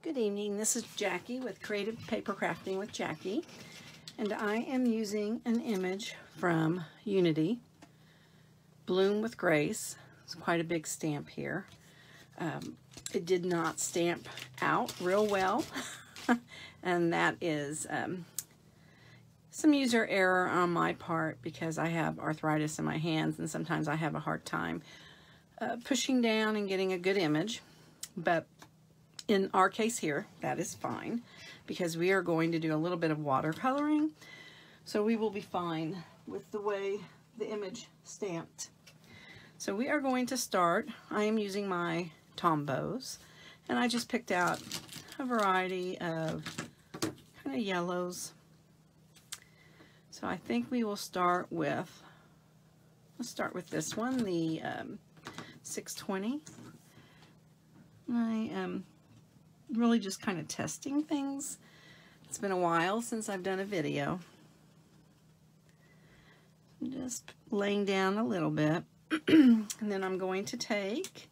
Good evening, this is Jackie with Creative Paper Crafting with Jackie, and I am using an image from Unity, Bloom with Grace. It's quite a big stamp here. It did not stamp out real well, and that is some user error on my part because I have arthritis in my hands and sometimes I have a hard time pushing down and getting a good image. But in our case here, that is fine because we are going to do a little bit of watercoloring, so we will be fine with the way the image stamped. So we are going to start. I am using my Tombows, and I just picked out a variety of kind of yellows. So I think we will start with, let's start with this one, the 620. I am really just kind of testing things. It's been a while since I've done a video. I'm just laying down a little bit. And then I'm going to take,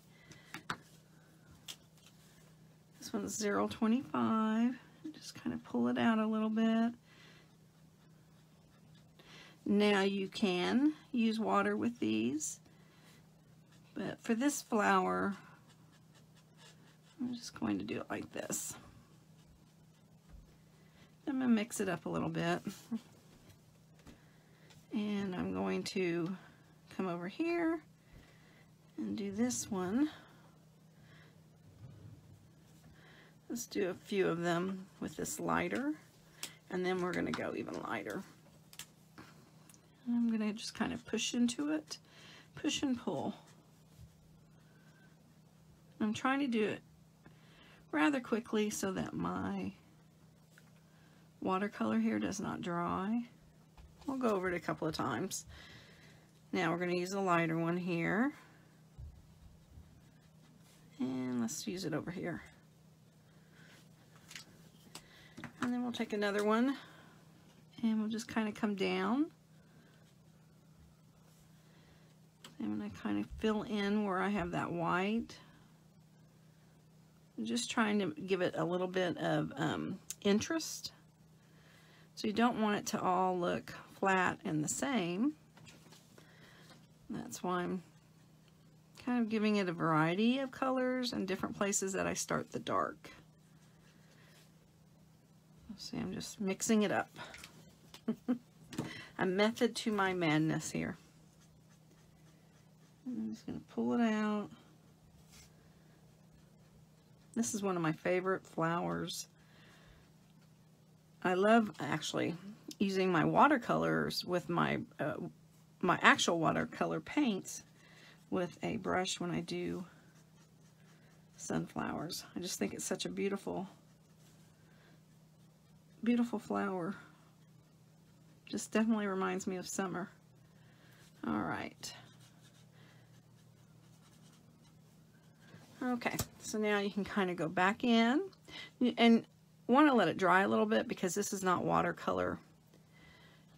this one's 0.25, and just kind of pull it out a little bit. Now you can use water with these, but for this flower, I'm just going to do it like this. I'm going to mix it up a little bit. And I'm going to come over here and do this one. Let's do a few of them with this lighter, and then we're going to go even lighter. And I'm going to just kind of push into it, push and pull. I'm trying to do it rather quickly so that my watercolor here does not dry. We'll go over it a couple of times. Now we're going to use a lighter one here, and let's use it over here. And then we'll take another one and we'll just kind of come down. I'm going to kind of fill in where I have that white. I'm just trying to give it a little bit of interest. So you don't want it to all look flat and the same. That's why I'm kind of giving it a variety of colors and different places that I start the dark. See, I'm just mixing it up. A method to my madness here. I'm just going to pull it out. This is one of my favorite flowers. I love actually using my watercolors with my my actual watercolor paints with a brush when I do sunflowers. I just think it's such a beautiful, beautiful flower. Just definitely reminds me of summer. All right. Okay, so now you can kind of go back in and want to let it dry a little bit because this is not watercolor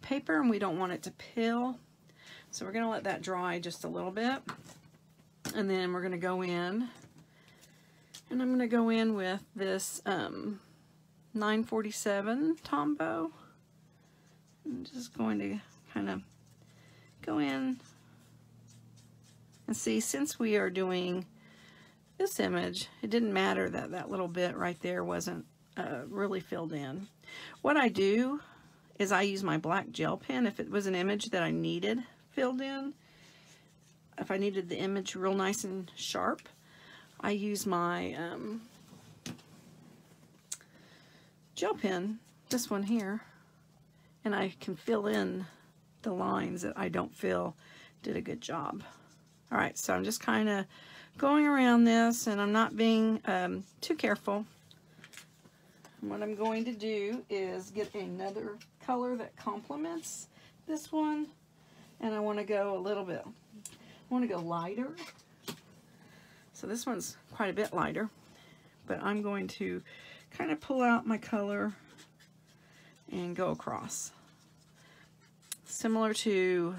paper and we don't want it to peel. So we're going to let that dry just a little bit, and then we're going to go in, and I'm going to go in with this 947 Tombow. I'm just going to kind of go in and see, since we are doing this image, it didn't matter that that little bit right there wasn't really filled in. What I do is I use my black gel pen if it was an image that I needed filled in. If I needed the image real nice and sharp, I use my gel pen, this one here, and I can fill in the lines that I don't feel did a good job. All right, so I'm just kind of going around this, and I'm not being too careful. And what I'm going to do is get another color that complements this one, and I want to go a little bit, I want to go lighter. So this one's quite a bit lighter, but I'm going to kind of pull out my color and go across. Similar to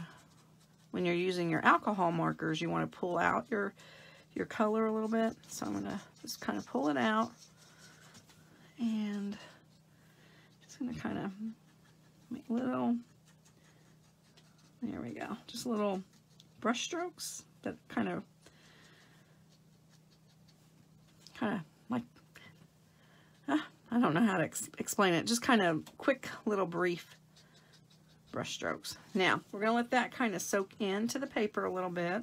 when you're using your alcohol markers, you want to pull out your color a little bit. So I'm going to just kind of pull it out And just going to kind of make little, there we go, just little brush strokes that kind of like, I don't know how to explain it, just kind of quick little brief brush strokes. Now we're going to let that kind of soak into the paper a little bit.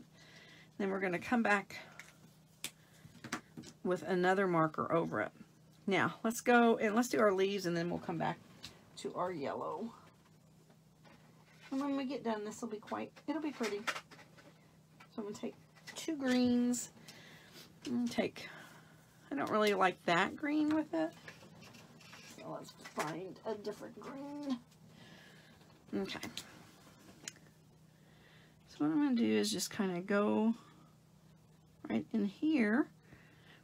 Then we're going to come back with another marker over it. Now let's go and let's do our leaves, and then we'll come back to our yellow. And when we get done, this will be it'll be pretty. So I'm going to take 2 greens and I don't really like that green with it. So let's find a different green. Okay. So what I'm going to do is just kind of go right in here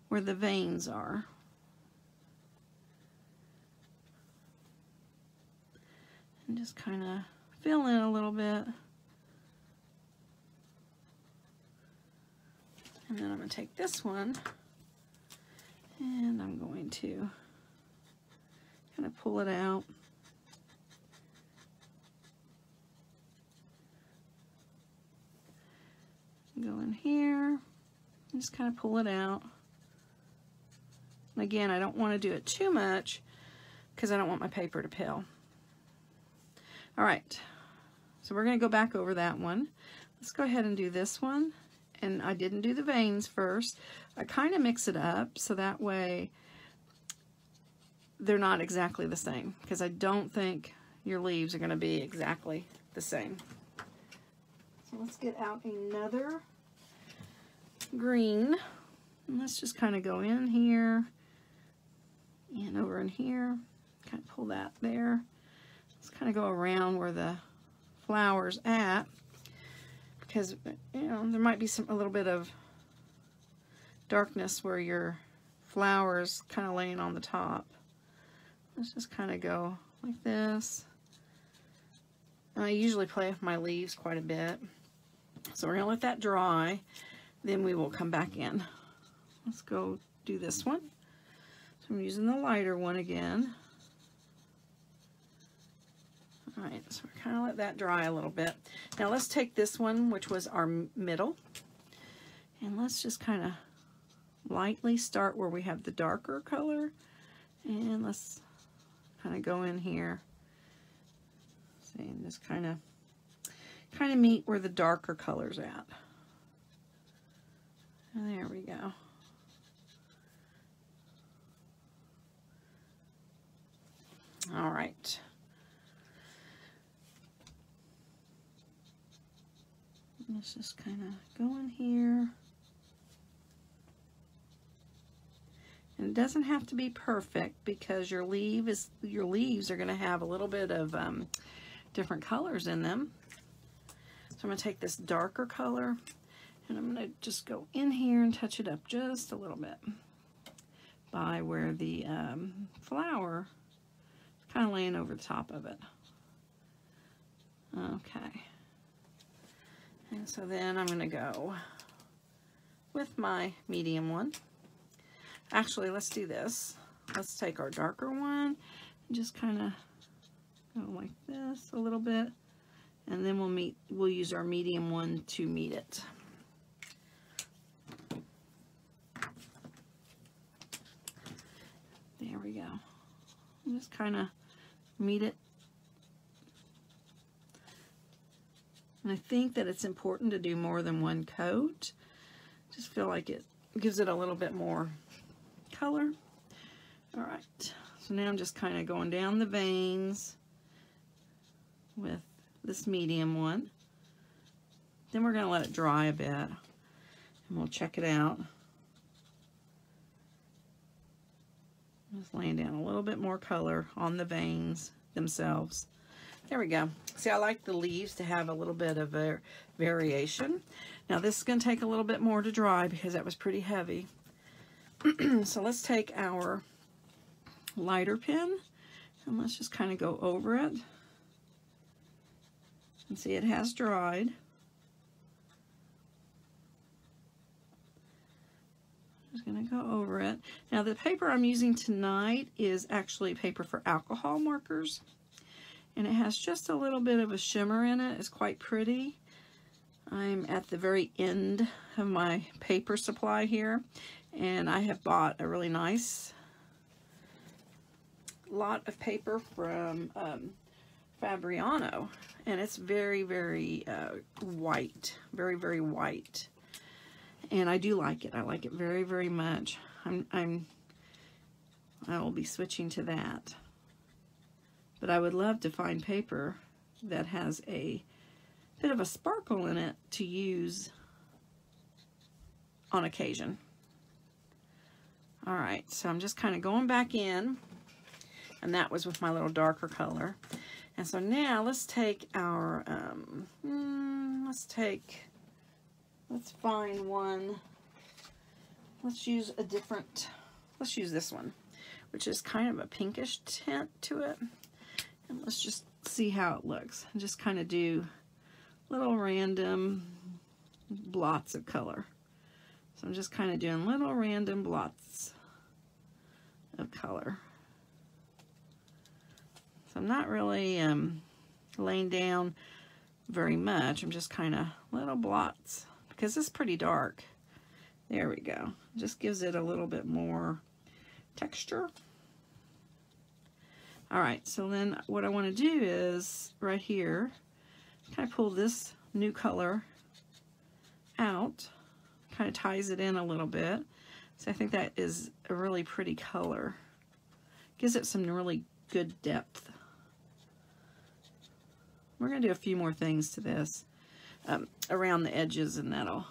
where the veins are. And just kind of fill in a little bit. And then I'm going to take this one and I'm going to kind of pull it out. Go in here and just kind of pull it out. And again, I don't want to do it too much because I don't want my paper to peel. All right, so we're going to go back over that one. Let's go ahead and do this one. And I didn't do the veins first. I kind of mix it up so that way they're not exactly the same, because I don't think your leaves are going to be exactly the same. So let's get out another green, and let's just kind of go in here and over in here, kind of pull that there. Let's kind of go around where the flower's at, because you know there might be a little bit of darkness where your flower's kind of laying on the top. Let's just kind of go like this. And I usually play with my leaves quite a bit. So we're going to let that dry. Then we will come back in. Let's go do this one. So I'm using the lighter one again. Alright, so we're kind of let that dry a little bit. Now let's take this one, which was our middle. And let's just kind of lightly start where we have the darker color. And let's kind of go in here. See, and just kind of meet where the darker color's at. And there we go. All right. Let's just kind of go in here. And it doesn't have to be perfect, because your leaves are going to have a little bit of different colors in them. So I'm going to take this darker color and I'm going to just go in here and touch it up just a little bit by where the flower is kind of laying over the top of it. Okay. And so then I'm going to go with my medium one. Actually, let's do this. Let's take our darker one and just kind of go like this a little bit, and then we'll use our medium one to meet it. There we go. Just kind of meet it. And I think that it's important to do more than one coat. Just feel like it gives it a little bit more color. All right, so now I'm just kind of going down the veins with this medium one. Then we're going to let it dry a bit and we'll check it out. Just laying down a little bit more color on the veins themselves. There we go. See, I like the leaves to have a little bit of a variation. Now this is going to take a little bit more to dry because that was pretty heavy. So let's take our lighter pen and let's just kind of go over it. And see, it has dried. just going to go over it. Now the paper I'm using tonight is actually paper for alcohol markers. And it has just a little bit of a shimmer in it. It's quite pretty. I'm at the very end of my paper supply here. And I have bought a really nice lot of paper from Fabriano. And it's very, very white. Very, very white. And I do like it. I like it very, very much. I will be switching to that. But I would love to find paper that has a bit of a sparkle in it to use on occasion. Alright, so I'm just kind of going back in, and that was with my little darker color. And so now let's take our, let's find one, let's use this one, which is kind of a pinkish tint to it. And let's just see how it looks. And just kind of do little random blots of color. So I'm just kind of doing little random blots of color. So I'm not really laying down very much. I'm just kind of little blots because it's pretty dark. There we go. Just gives it a little bit more texture. Alright, so then what I want to do is right here, kind of pull this new color out, kind of ties it in a little bit. So I think that is a really pretty color. Gives it some really good depth. We're going to do a few more things to this around the edges, and that'll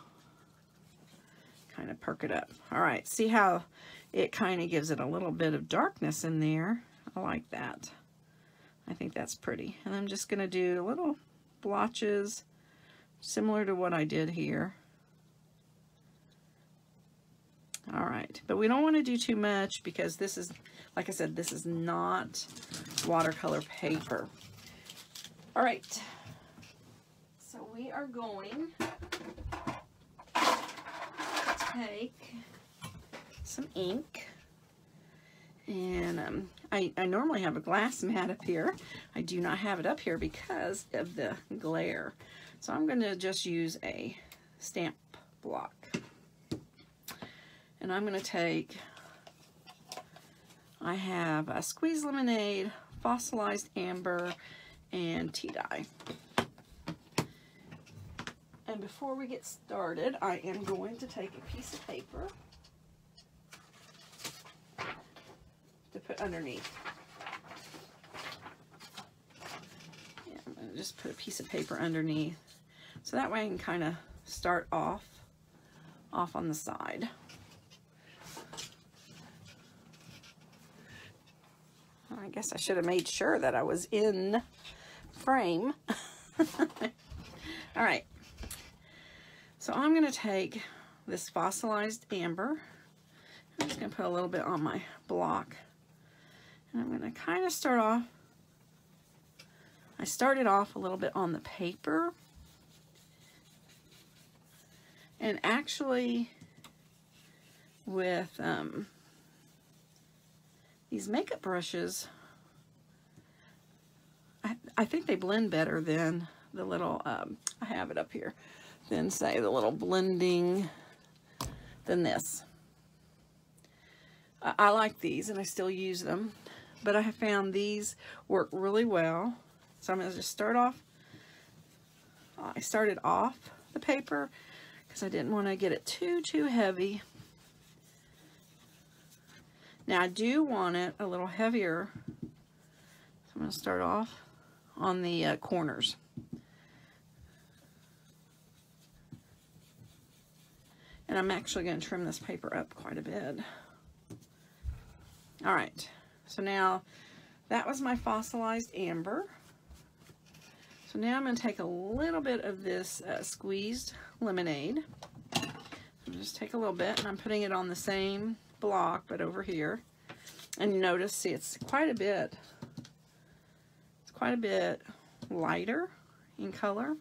kind of perk it up. Alright, see how it kind of gives it a little bit of darkness in there. I like that. I think that's pretty. And I'm just going to do little blotches similar to what I did here. Alright, but we don't want to do too much because this is, like I said, this is not watercolor paper. Alright, so we are going to take some ink. And I normally have a glass mat up here. I do not have it up here because of the glare. So I'm going to just use a stamp block. And I'm going to take, I have a squeezed lemonade, fossilized amber, and tea dye. And before we get started, I am going to take a piece of paper to put underneath. Yeah, I'm going to just put a piece of paper underneath. So that way I can kind of start off on the side. I guess I should have made sure that I was in frame. All right. So I'm going to take this fossilized amber. I'm just going to put a little bit on my block. And I'm going to kind of start off. I started off a little bit on the paper. And actually with these makeup brushes, I think they blend better than the little, I have it up here, than say the little blending than this. I like these and I still use them, but I have found these work really well. So I'm going to just start off. I started off the paper because I didn't want to get it too heavy. Now I do want it a little heavier, so I'm going to start off on the corners. And I'm actually going to trim this paper up quite a bit. Alright, so now that was my fossilized amber. So now I'm going to take a little bit of this squeezed lemonade. So just take a little bit, and I'm putting it on the same block, but over here. And notice, see, it's quite a bit lighter in color.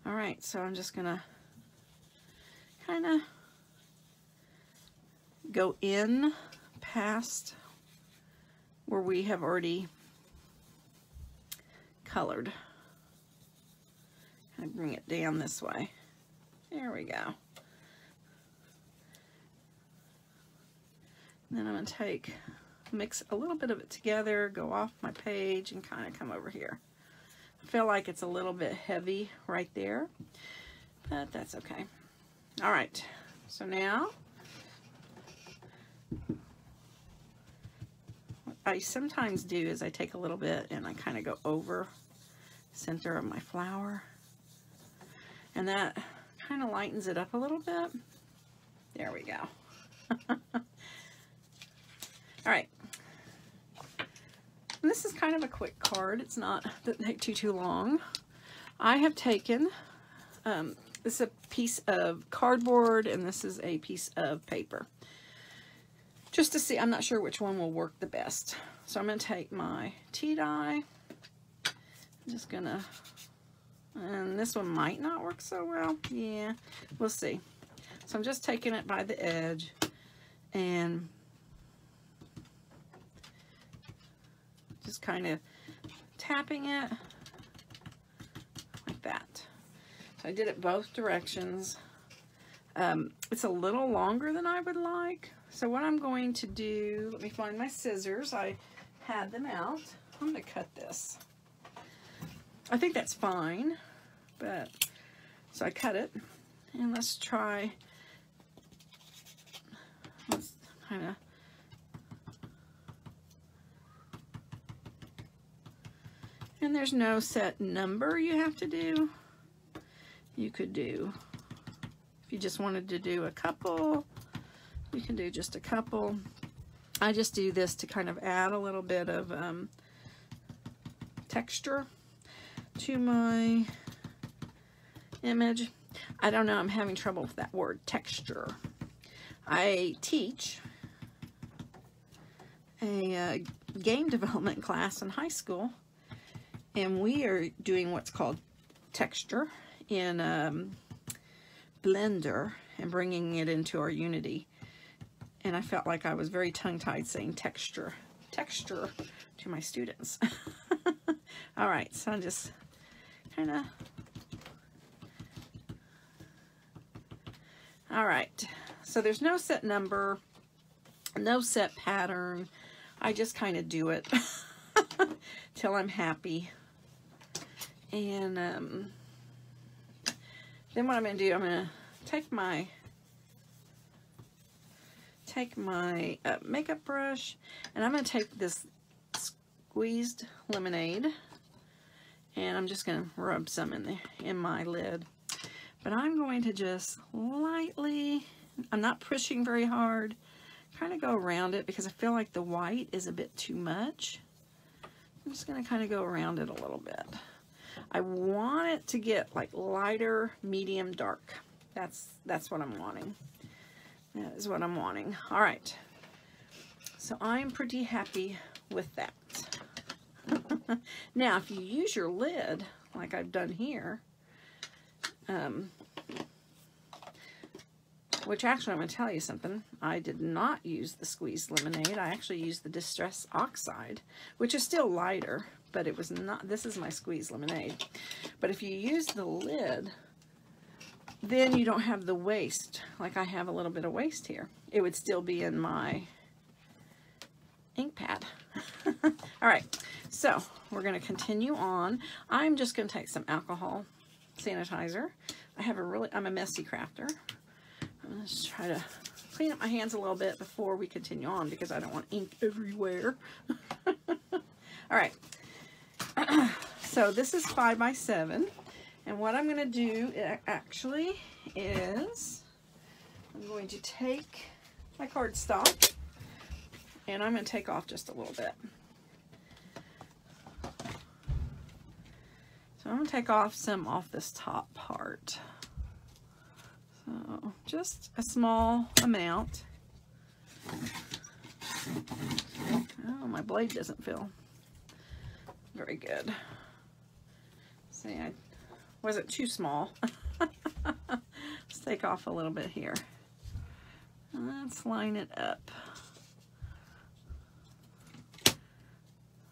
Alright, so I'm just going to kind of go in past where we have already colored. Kind of bring it down this way. There we go. And then I'm going to mix a little bit of it together, go off my page, and kind of come over here. I feel like it's a little bit heavy right there, but that's okay. All right, so now what I sometimes do is I take a little bit and I kind of go over the center of my flower, and that kind of lightens it up a little bit. There we go. All right, and this is kind of a quick card. It's not doesn't take too long. I have taken this is a piece of cardboard and this is a piece of paper. Just to see, I'm not sure which one will work the best. So I'm going to take my tea dye. I'm just gonna, and this one might not work so well. Yeah, we'll see. So I'm just taking it by the edge and just kind of tapping it like that. So I did it both directions. It's a little longer than I would like. So what I'm going to do, let me find my scissors. I had them out. I'm going to cut this. I think that's fine, but so I cut it, and let's try. Let's kind of. And there's no set number you have to do. You could do, if you just wanted to do a couple, you can do just a couple. I just do this to kind of add a little bit of texture to my image. I don't know, I'm having trouble with that word, texture. I teach a game development class in high school, and we are doing what's called texture in Blender and bringing it into our Unity. And I felt like I was very tongue-tied saying texture to my students. All right, so I'm just kind of, all right, so there's no set number, no set pattern. I just kind of do it till I'm happy. And then what I'm going to do, I'm going to take my makeup brush, and I'm going to take this squeezed lemonade, and I'm just going to rub some in my lid. But I'm going to just lightly, I'm not pushing very hard, kind of go around it because I feel like the white is a bit too much. I'm just going to kind of go around it a little bit. I want it to get like lighter, medium, dark. That's what I'm wanting. That is what I'm wanting. All right. So I'm pretty happy with that. Now, if you use your lid, like I've done here, which actually I'm going to tell you something. I did not use the squeezed lemonade. I actually used the Distress Oxide, which is still lighter, but it was not, this is my squeezed lemonade. But if you use the lid, then you don't have the waste. Like I have a little bit of waste here. It would still be in my ink pad. All right, so we're going to continue on. I'm just going to take some alcohol sanitizer. I'm a messy crafter. I'm going to try to clean up my hands a little bit before we continue on because I don't want ink everywhere. All right. So this is 5 by 7, and what I'm going to do actually is I'm going to take my cardstock and I'm going to take off just a little bit. So I'm going to take off some off this top part. So just a small amount. Oh, my blade doesn't feel very good. See, I wasn't too small. Let's take off a little bit here. Let's line it up.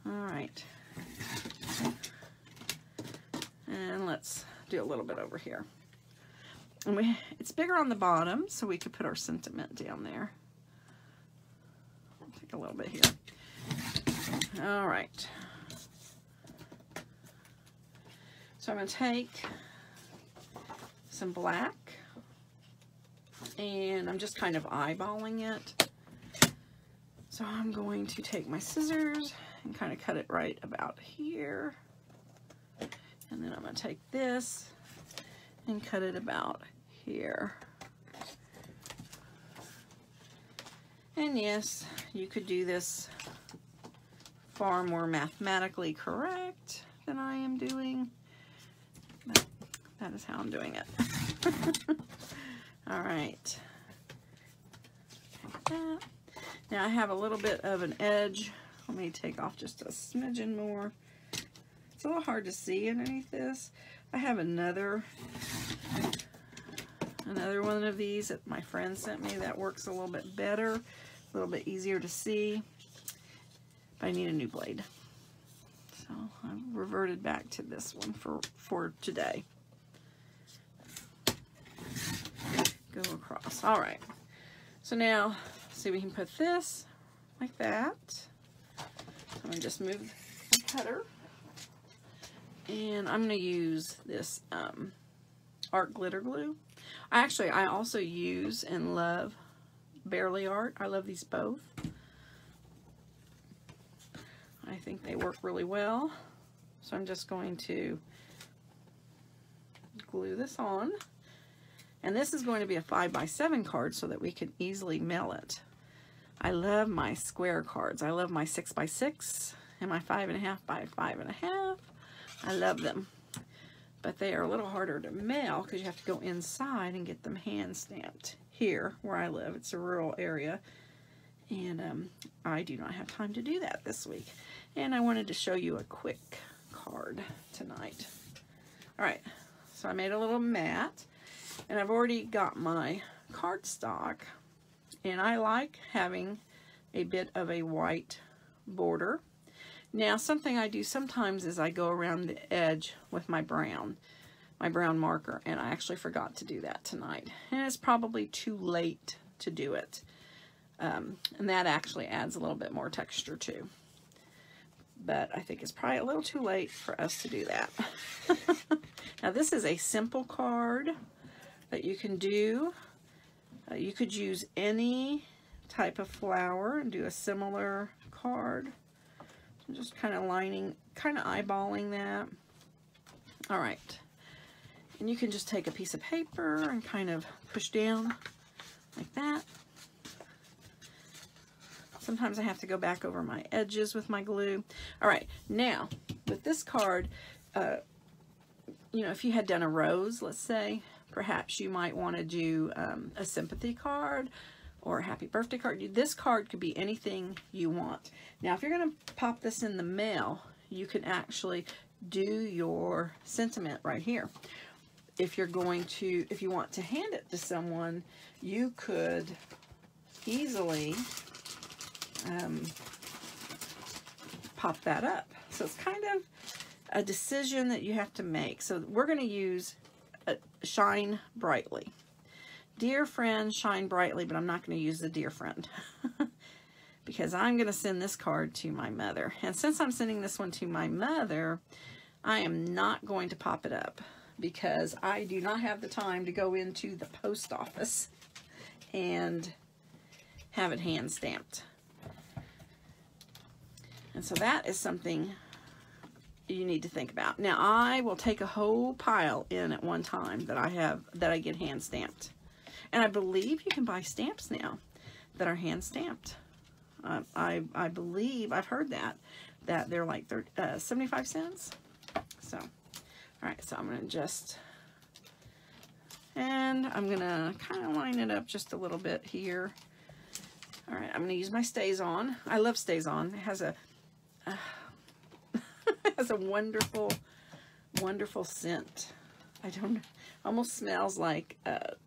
All right. And let's do a little bit over here. And it's bigger on the bottom, so we could put our sentiment down there. Take a little bit here. All right. So I'm going to take some black, and I'm just kind of eyeballing it. So I'm going to take my scissors and kind of cut it right about here. And then I'm going to take this and cut it about here. And yes, you could do this far more mathematically correct than I am doing, but that is how I'm doing it. All right. Like that. Now I have a little bit of an edge. Let me take off just a smidgen more. It's a little hard to see underneath this. I have another one of these that my friend sent me that works a little bit better, a little bit easier to see, but I need a new blade. So I've reverted back to this one for today. Go across. All right. So now, see, we can put this like that. So I'm gonna just move the cutter, and I'm gonna use this art glitter glue. I also use and love Barely Art. I love these both. I think they work really well. So I'm just going to glue this on. And this is going to be a 5x7 card so that we can easily mail it. I love my square cards. I love my 6x6 and my 5.5 by 5.5. I love them. But they are a little harder to mail because you have to go inside and get them hand stamped. Here, where I live, it's a rural area. And I do not have time to do that this week. And I wanted to show you a quick card tonight. All right, so I made a little mat. And I've already got my cardstock. And I like having a bit of a white border. Now, something I do sometimes is I go around the edge with my brown marker, and I actually forgot to do that tonight. And it's probably too late to do it. And that actually adds a little bit more texture too. But I think it's probably a little too late for us to do that. Now, this is a simple card that you can do. You could use any type of flower and do a similar card. I'm just kind of eyeballing that. All right. And you can just take a piece of paper and kind of push down like that. Sometimes I have to go back over my edges with my glue. All right, now with this card, you know, if you had done a rose, let's say, perhaps you might want to do a sympathy card or a happy birthday card. This card could be anything you want. Now, if you're going to pop this in the mail, you can actually do your sentiment right here. If you want to hand it to someone, you could easily pop that up. So it's kind of a decision that you have to make. So we're going to use Shine Brightly. Dear friend, shine brightly, but I'm not going to use the dear friend because I'm going to send this card to my mother. And since I'm sending this one to my mother, I am not going to pop it up because I do not have the time to go into the post office and have it hand stamped. And so that is something you need to think about. Now, I will take a whole pile in at one time that I get hand stamped. And I believe you can buy stamps now that are hand stamped. I believe, I've heard that they're like 75 cents. So, all right, so I'm going to I'm going to kind of line it up just a little bit here. All right, I'm going to use my Stays On. I love Stays On. It has a has a wonderful, wonderful scent. I don't know. Almost smells like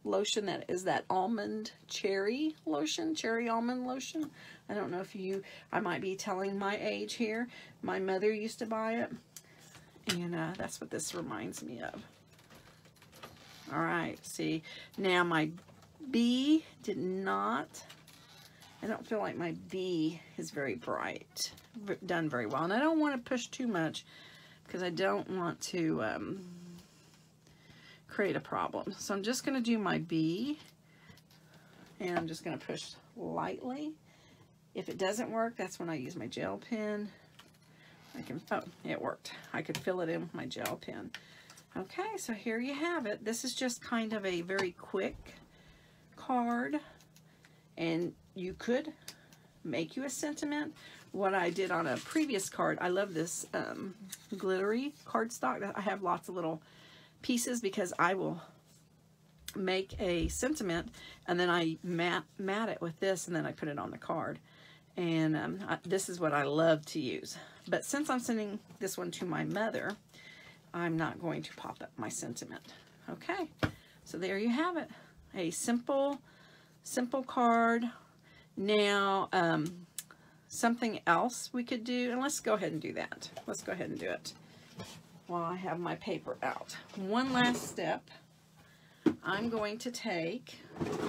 lotion that is that almond cherry lotion, cherry almond lotion. I don't know if you, I might be telling my age here. My mother used to buy it, and that's what this reminds me of. All right, see, now my B did not, I don't feel like my B is very bright, done very well. And I don't want to push too much because I don't want to create a problem. So I'm just going to do my B, and I'm just going to push lightly. If it doesn't work, that's when I use my gel pen. I can, oh, it worked. I could fill it in with my gel pen. Okay, so here you have it. This is just kind of a very quick card, and you could make you a sentiment. What I did on a previous card, I love this glittery cardstock. I have lots of little pieces because I will make a sentiment and then I matte it with this, and then I put it on the card. And this is what I love to use. But since I'm sending this one to my mother, I'm not going to pop up my sentiment. Okay, so there you have it. A simple card. Now, something else we could do, and let's go ahead and do that. Let's go ahead and do it while I have my paper out. One last step. I'm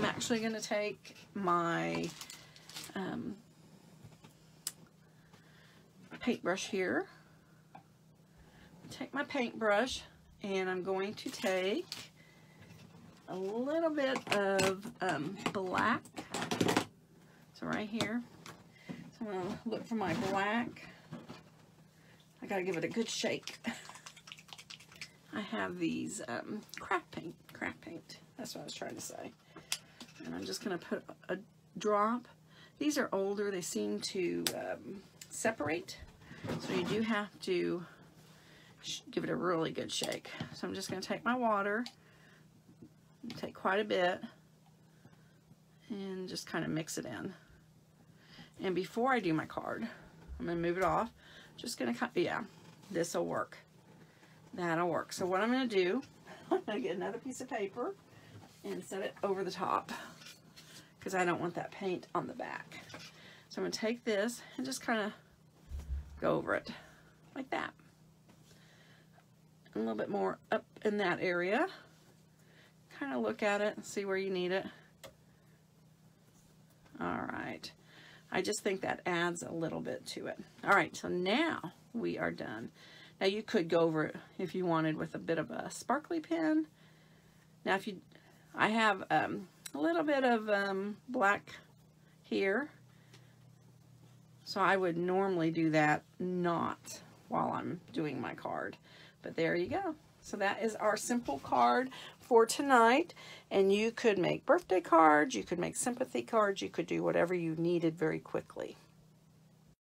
actually going to take my paintbrush here. Take my paintbrush, and I'm going to take a little bit of black. So right here. So I'm going to look for my black. I got to give it a good shake. I have these craft paint. That's what I was trying to say. And I'm just going to put a drop. These are older. They seem to separate. So you do have to give it a really good shake. So I'm just going to take my water, take quite a bit, and just kind of mix it in. And before I do my card, I'm going to move it off. Just going to, yeah, this will work. That'll work. So what I'm going to do, I'm going to get another piece of paper and set it over the top because I don't want that paint on the back. So I'm going to take this and just kind of go over it like that. A little bit more up in that area. Kind of look at it and see where you need it. All right. I just think that adds a little bit to it. All right, so now we are done. Now you could go over it if you wanted with a bit of a sparkly pen. Now if you, I have a little bit of black here. So I would normally do that not while I'm doing my card. But there you go. So that is our simple card for tonight. And you could make birthday cards, you could make sympathy cards, you could do whatever you needed very quickly.